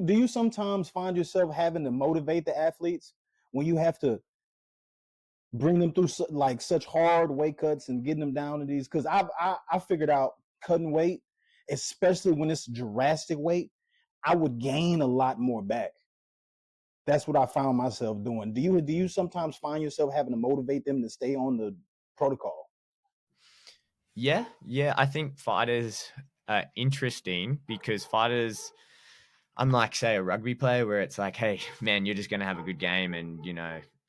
you sometimes find yourself having to motivate the athletes when you have to bring them through like such hard weight cuts and getting them down to these? Because I figured out cutting weight, especially when it's drastic weight, I would gain a lot more back. That's what I found myself doing. Do you sometimes find yourself having to motivate them to stay on the protocol? Yeah. I think fighters are interesting because fighters, unlike, say, a rugby player where it's like, hey, man, you're just going to have a good game. And,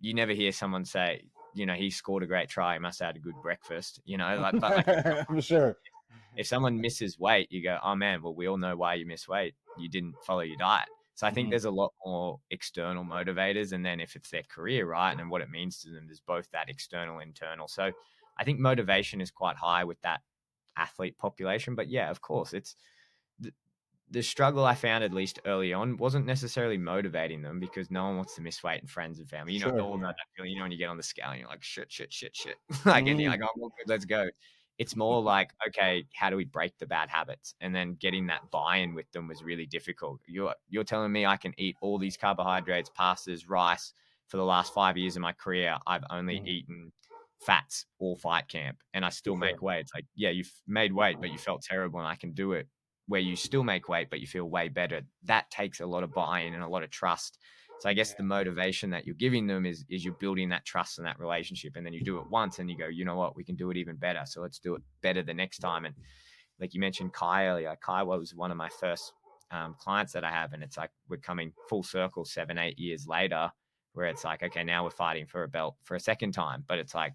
you never hear someone say, he scored a great try. He must have had a good breakfast, but like For sure. if someone misses weight, you go, oh man, well, we all know why you miss weight. You didn't follow your diet. So I think there's a lot more external motivators. And then if it's their career, right, and what it means to them, there's both that external, internal. So I think motivation is quite high with that athlete population. But yeah, of course, it's the struggle I found, at least early on, wasn't necessarily motivating them because no one wants to miss weight, and friends and family. Sure. All know that feeling, when you get on the scale and you're like, shit. Like, and you're like, oh, well, good, let's go. It's more like, okay, how do we break the bad habits? And then getting that buy-in with them was really difficult. You're telling me I can eat all these carbohydrates, pastas, rice for the last 5 years of my career. I've only eaten fats all fight camp and I still make weight. It's like, yeah, you've made weight, but you felt terrible and I can do it. Where you still make weight, but you feel way better. That takes a lot of buy-in and a lot of trust. So I guess the motivation that you're giving them is you're building that trust and that relationship. And then you do it once and you go, you know what, we can do it even better. So let's do it better the next time. And like you mentioned Kai earlier, Kai was one of my first clients that I have. And it's like, we're coming full circle 7-8 years later, where it's like, okay, now we're fighting for a belt for a second time. But it's like,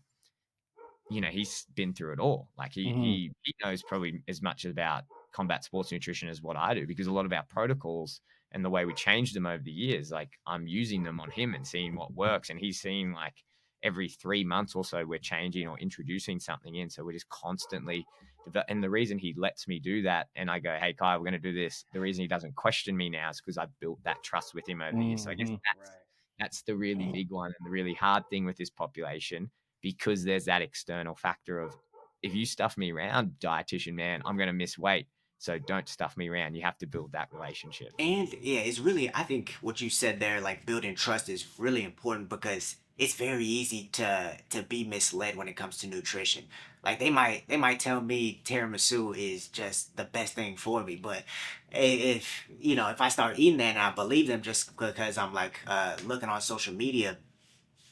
he's been through it all. Like he knows probably as much about combat sports nutrition as what I do, because a lot of our protocols and the way we changed them over the years, like I'm using them on him and seeing what works. And he's seeing like every 3 months or so we're changing or introducing something in. So we're just constantly and the reason he lets me do that and I go, hey Kai, we're going to do this. The reason he doesn't question me now is because I've built that trust with him over the years. So I guess that's the really big one and the really hard thing with this population, because there's that external factor of, if you stuff me around, dietitian, man, I'm going to miss weight. So don't stuff me around. You have to build that relationship. And yeah, it's really, I think what you said there, like building trust, is really important because it's very easy to be misled when it comes to nutrition. Like they might tell me tiramisu is just the best thing for me, but if if I start eating that and I believe them just because I'm like looking on social media,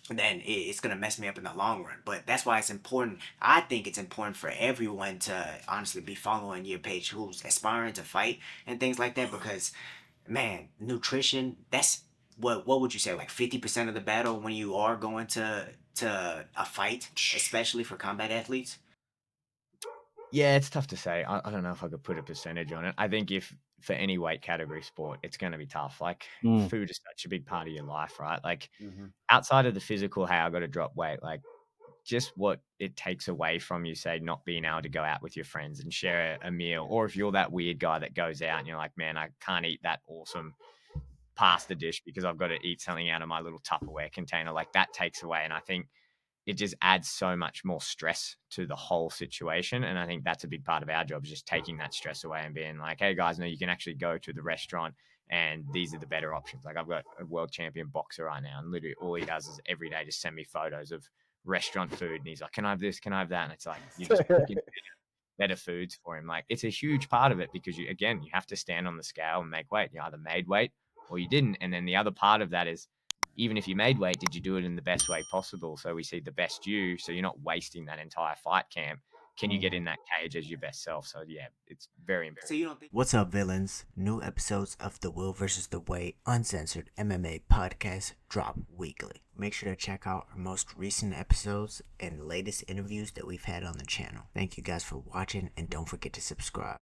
then it's gonna mess me up in the long run. But that's why it's important. I think it's important for everyone to honestly be following your page who's aspiring to fight and things like that, because man, nutrition, that's what would you say, like 50% of the battle when you are going to a fight, especially for combat athletes? Yeah, it's tough to say. I don't know if I could put a percentage on it. I think if for any weight category sport, it's going to be tough. Like food is such a big part of your life, right? Like outside of the physical, hey, I got to drop weight, like just what it takes away from you, say, not being able to go out with your friends and share a meal. Or if you're that weird guy that goes out and you're like, man, I can't eat that awesome pasta dish because I've got to eat something out of my little Tupperware container, like that takes away. And I think it just adds so much more stress to the whole situation. And I think that's a big part of our job, is just taking that stress away and being like, hey guys, no, you can actually go to the restaurant and these are the better options. Like I've got a world champion boxer right now, and literally all he does is every day just send me photos of restaurant food. And he's like, can I have this? Can I have that? And it's like, you're just picking better foods for him. Like it's a huge part of it, because you have to stand on the scale and make weight. You either made weight or you didn't. And then the other part of that is, even if you made weight, did you do it in the best way possible? So we see the best you, so you're not wasting that entire fight camp. Can you get in that cage as your best self? So yeah, it's very important. So you don't think? What's up, villains? New episodes of the Will versus the Way Uncensored MMA podcast drop weekly. Make sure to check out our most recent episodes and latest interviews that we've had on the channel. Thank you guys for watching, and don't forget to subscribe.